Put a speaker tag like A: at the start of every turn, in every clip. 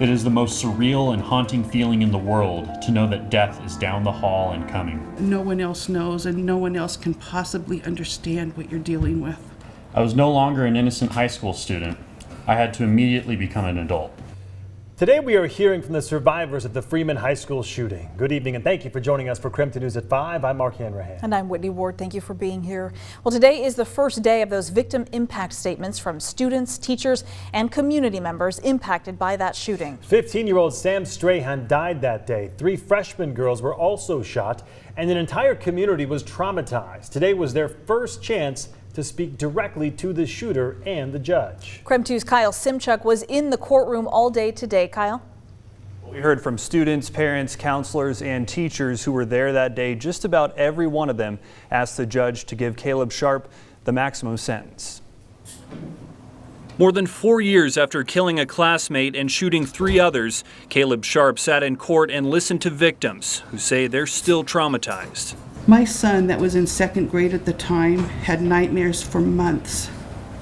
A: It is the most surreal and haunting feeling in the world to know that death is down the hall and coming.
B: No one else knows, and no one else can possibly understand what you're dealing with.
A: I was no longer an innocent high school student. I had to immediately become an adult.
C: Today we are hearing from the survivors of the Freeman High School shooting. Good evening and thank you for joining us for KREM 2 News at 5. I'm Mark Hanrahan.
D: And I'm Whitney Ward. Thank you for being here. Well, today is the first day of those victim impact statements from students, teachers, and community members impacted by that shooting.
C: 15-year-old Sam Strahan died that day. 3 freshman girls were also shot, and an entire community was traumatized. Today was their first chance to speak directly to the shooter and the judge.
D: KREM 2's Kyle Simchuk was in the courtroom all day today. Kyle?
E: We heard from students, parents, counselors, and teachers who were there that day. Just about every one of them asked the judge to give Caleb Sharp the maximum sentence. More than 4 years after killing a classmate and shooting 3 others, Caleb Sharp sat in court and listened to victims who say they're still traumatized.
B: My son, that was in 2nd grade at the time, had nightmares for months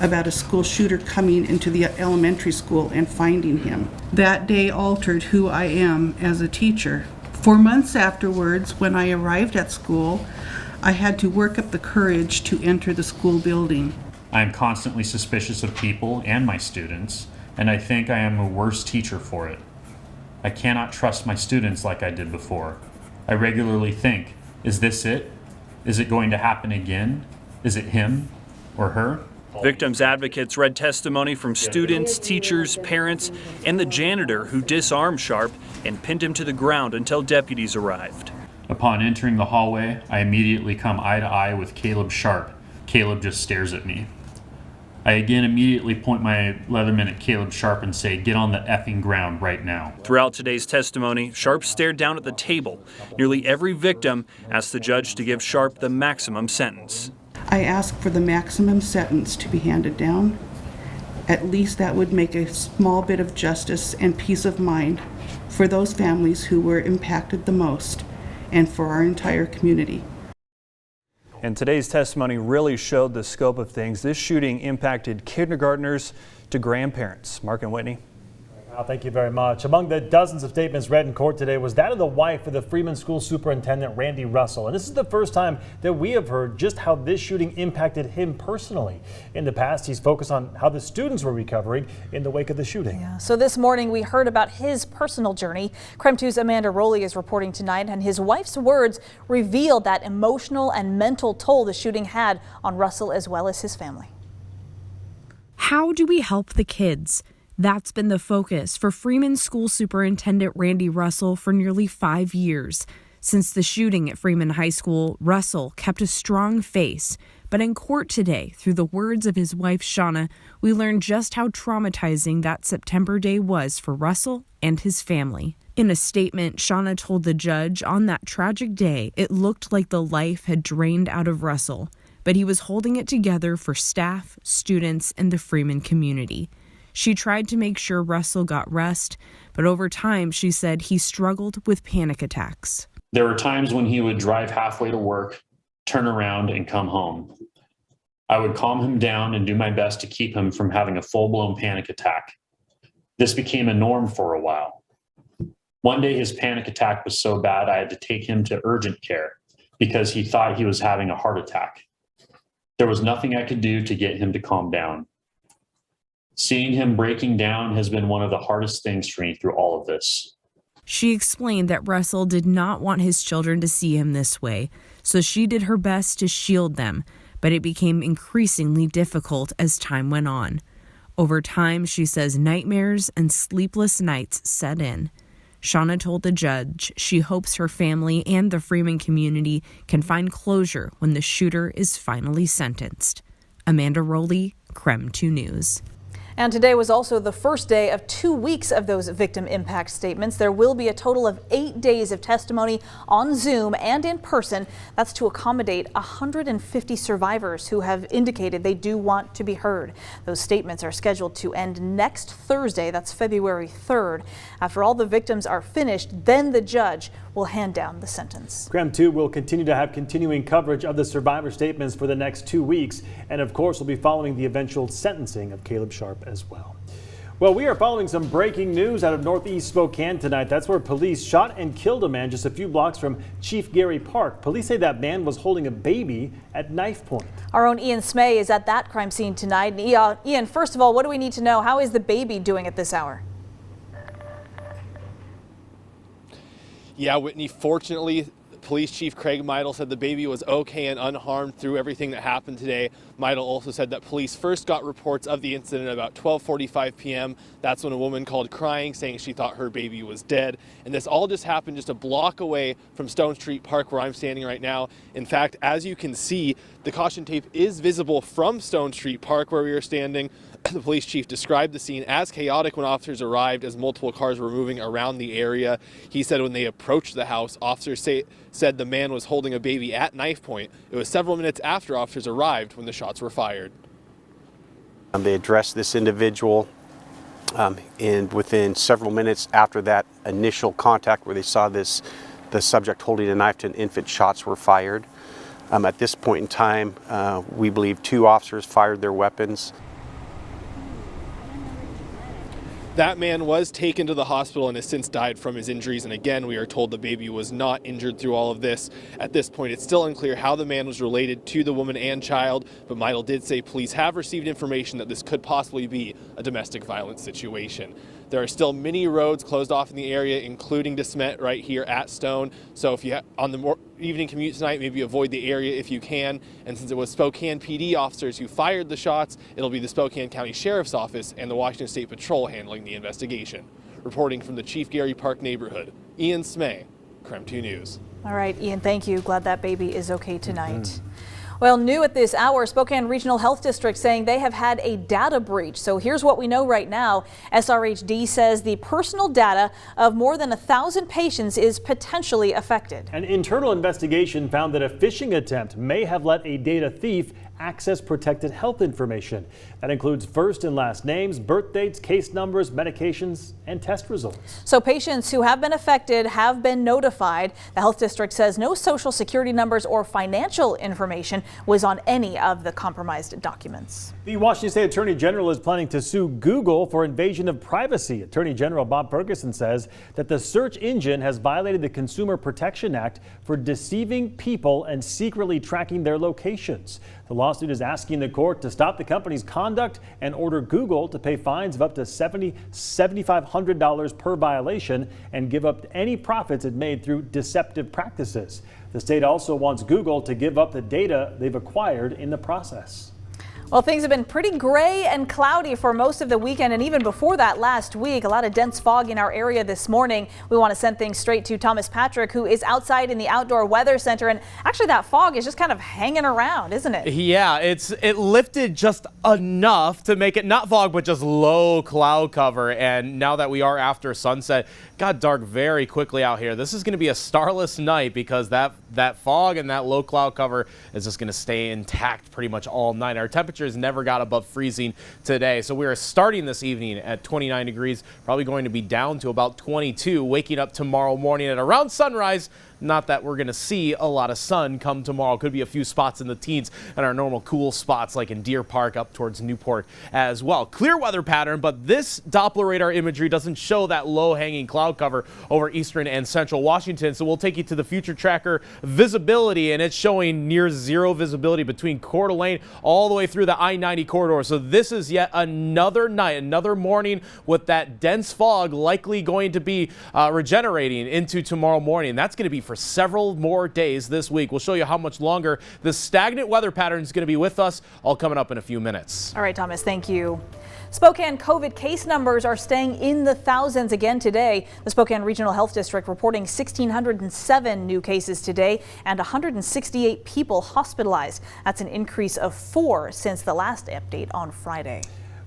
B: about a school shooter coming into the elementary school and finding him. That day altered who I am as a teacher. For months afterwards, when I arrived at school, I had to work up the courage to enter the school building.
A: I am constantly suspicious of people and my students, and I think I am a worse teacher for it. I cannot trust my students like I did before. I regularly think, is this it? Is it going to happen again? Is it him or her?
E: Victims advocates read testimony from students, teachers, parents, and the janitor who disarmed Sharp and pinned him to the ground until deputies arrived.
A: Upon entering the hallway, I immediately come eye to eye with Caleb Sharp. Caleb just stares at me. I again immediately point my Leatherman at Caleb Sharp and say, get on the effing ground right now.
E: Throughout today's testimony, Sharp stared down at the table. Nearly every victim asked the judge to give Sharp the maximum sentence.
B: I asked for the maximum sentence to be handed down. At least that would make a small bit of justice and peace of mind for those families who were impacted the most and for our entire community.
E: And today's testimony really showed the scope of things. This shooting impacted kindergartners to grandparents. Mark and Whitney.
C: Well, thank you very much. Among the dozens of statements read in court today was that of the wife of the Freeman School Superintendent, Randy Russell. And this is the first time that we have heard just how this shooting impacted him personally. In the past, he's focused on how the students were recovering in the wake of the shooting.
D: Yeah. So this morning we heard about his personal journey. KREM 2's Amanda Rowley is reporting tonight, and his wife's words revealed that emotional and mental toll the shooting had on Russell as well as his family.
F: How do we help the kids? That's been the focus for Freeman School Superintendent Randy Russell for nearly 5 years. Since the shooting at Freeman High School, Russell kept a strong face. But in court today, through the words of his wife, Shauna, we learned just how traumatizing that September day was for Russell and his family. In a statement, Shauna told the judge on that tragic day, it looked like the life had drained out of Russell, but he was holding it together for staff, students, and the Freeman community. She tried to make sure Russell got rest, but over time, she said he struggled with panic attacks.
A: There were times when he would drive halfway to work, turn around, and come home. I would calm him down and do my best to keep him from having a full-blown panic attack. This became a norm for a while. One day his panic attack was so bad I had to take him to urgent care because he thought he was having a heart attack. There was nothing I could do to get him to calm down. Seeing him breaking down has been one of the hardest things for me through all of this.
F: She explained that Russell did not want his children to see him this way, so she did her best to shield them, but it became increasingly difficult as time went on. Over time, she says nightmares and sleepless nights set in. Shauna told the judge she hopes her family and the Freeman community can find closure when the shooter is finally sentenced. Amanda Rowley, KREM 2 News.
D: And today was also the first day of 2 weeks of those victim impact statements. There will be a total of 8 days of testimony on Zoom and in person. That's to accommodate 150 survivors who have indicated they do want to be heard. Those statements are scheduled to end next Thursday. That's February 3rd. After all the victims are finished, then the judge will hand down the sentence.
C: KREM 2 will continue to have continuing coverage of the survivor statements for the next 2 weeks. And of course, we'll be following the eventual sentencing of Caleb Sharp as well. Well, we are following some breaking news out of Northeast Spokane tonight. That's where police shot and killed a man just a few blocks from Chief Gary Park. Police say that man was holding a baby at knife point.
D: Our own Ian Smay is at that crime scene tonight. Ian, first of all, what do we need to know? How is the baby doing at this hour?
G: Yeah, Whitney, fortunately, Police Chief Craig Meidel said the baby was okay and unharmed through everything that happened today. Meidel also said that police first got reports of the incident at about 12:45 p.m. That's when a woman called crying, saying she thought her baby was dead. And this all just happened just a block away from Stone Street Park, where I'm standing right now. In fact, as you can see, the caution tape is visible from Stone Street Park, where we are standing. The police chief described the scene as chaotic when officers arrived, as multiple cars were moving around the area. He said when they approached the house, officers said the man was holding a baby at knife point. It was several minutes after officers arrived when the shots were fired.
H: They addressed this individual, and within several minutes after that initial contact where they saw the subject holding a knife to an infant, shots were fired. At this point in time, we believe 2 officers fired their weapons.
G: That man was taken to the hospital and has since died from his injuries. And again, we are told the baby was not injured through all of this. At this point, it's still unclear how the man was related to the woman and child, but Meidel did say police have received information that this could possibly be a domestic violence situation. There are still many roads closed off in the area, including De Smet right here at Stone. So if you on the evening commute tonight, maybe avoid the area if you can. And since it was Spokane PD officers who fired the shots, it'll be the Spokane County Sheriff's Office and the Washington State Patrol handling the investigation. Reporting from the Chief Gary Park neighborhood, Ian Smay, KREM 2 News.
D: All right, Ian, thank you. Glad that baby is okay tonight. Well, new at this hour, Spokane Regional Health District saying they have had a data breach. So here's what we know right now. SRHD says the personal data of more than 1,000 patients is potentially affected.
C: An internal investigation found that a phishing attempt may have let a data thief access protected health information. That includes first and last names, birth dates, case numbers, medications, and test results.
D: So patients who have been affected have been notified. The health district says no social security numbers or financial information was on any of the compromised documents.
C: The Washington State Attorney General is planning to sue Google for invasion of privacy. Attorney General Bob Ferguson says that the search engine has violated the Consumer Protection Act for deceiving people and secretly tracking their locations. The lawsuit is asking the court to stop the company's conduct and order Google to pay fines of up to $7,500 per violation and give up any profits it made through deceptive practices. The state also wants Google to give up the data they've acquired in the process.
D: Well, things have been pretty gray and cloudy for most of the weekend, and even before that last week. A lot of dense fog in our area this morning. We want to send things straight to Thomas Patrick, who is outside in the Outdoor Weather Center. And actually, that fog is just kind of hanging around, isn't it?
I: Yeah, it lifted just enough to make it not fog, but just low cloud cover. And now that we are after sunset, got dark very quickly out here. This is going to be a starless night because that fog and that low cloud cover is just going to stay intact pretty much all night. Our temperatures never got above freezing today, so we are starting this evening at 29 degrees, probably going to be down to about 22, waking up tomorrow morning at around sunrise. Not that we're going to see a lot of sun come tomorrow. Could be a few spots in the teens and our normal cool spots like in Deer Park up towards Newport as well. Clear weather pattern, but this Doppler radar imagery doesn't show that low-hanging cloud cover over eastern and central Washington. So we'll take you to the future tracker visibility, and it's showing near zero visibility between Coeur d'Alene all the way through the I-90 corridor. So this is yet another night, another morning with that dense fog likely going to be regenerating into tomorrow morning. That's going to be for several more days this week. We'll show you how much longer this stagnant weather pattern is going to be with us, all coming up in a few minutes.
D: All right, Thomas, thank you. Spokane COVID case numbers are staying in the thousands again today. The Spokane Regional Health District reporting 1,607 new cases today and 168 people hospitalized. That's an increase of 4 since the last update on Friday.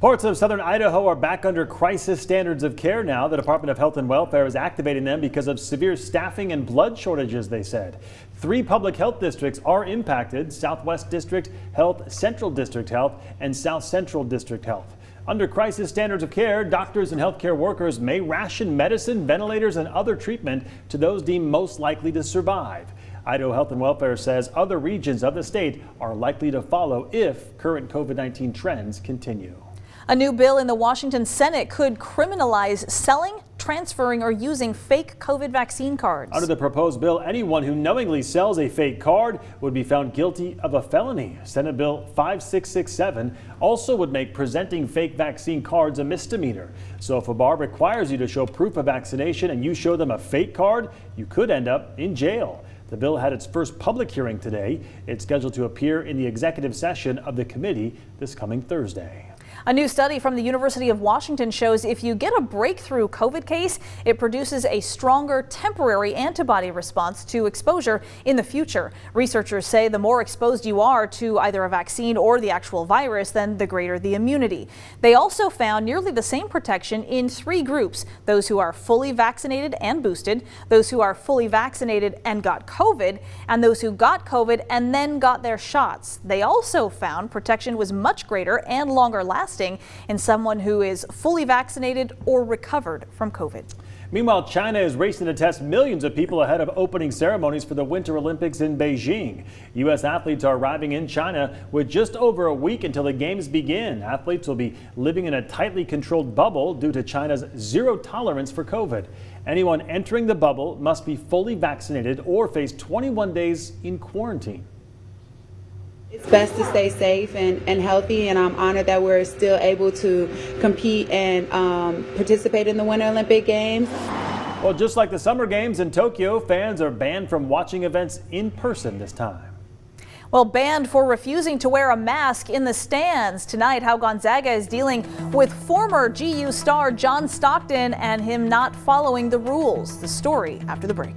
C: Parts of southern Idaho are back under crisis standards of care now. The Department of Health and Welfare is activating them because of severe staffing and blood shortages, they said. 3 public health districts are impacted: Southwest District Health, Central District Health, and South Central District Health. Under crisis standards of care, doctors and healthcare workers may ration medicine, ventilators, and other treatment to those deemed most likely to survive. Idaho Health and Welfare says other regions of the state are likely to follow if current COVID-19 trends continue.
D: A new bill in the Washington Senate could criminalize selling, transferring, or using fake COVID vaccine cards.
C: Under the proposed bill, anyone who knowingly sells a fake card would be found guilty of a felony. Senate Bill 5667 also would make presenting fake vaccine cards a misdemeanor. So if a bar requires you to show proof of vaccination and you show them a fake card, you could end up in jail. The bill had its first public hearing today. It's scheduled to appear in the executive session of the committee this coming Thursday.
D: A new study from the University of Washington shows if you get a breakthrough COVID case, it produces a stronger temporary antibody response to exposure in the future. Researchers say the more exposed you are to either a vaccine or the actual virus, then the greater the immunity. They also found nearly the same protection in 3 groups: those who are fully vaccinated and boosted, those who are fully vaccinated and got COVID, and those who got COVID and then got their shots. They also found protection was much greater and longer lasting in someone who is fully vaccinated or recovered from COVID.
C: Meanwhile, China is racing to test millions of people ahead of opening ceremonies for the Winter Olympics in Beijing. U.S. athletes are arriving in China with just over a week until the games begin. Athletes will be living in a tightly controlled bubble due to China's zero tolerance for COVID. Anyone entering the bubble must be fully vaccinated or face 21 days in quarantine.
J: It's best to stay safe and healthy, and I'm honored that we're still able to compete and participate in the Winter Olympic Games.
C: Well, just like the Summer Games in Tokyo, fans are banned from watching events in person this time.
D: Well, banned for refusing to wear a mask in the stands. Tonight, how Gonzaga is dealing with former GU star John Stockton and him not following the rules. The story after the break.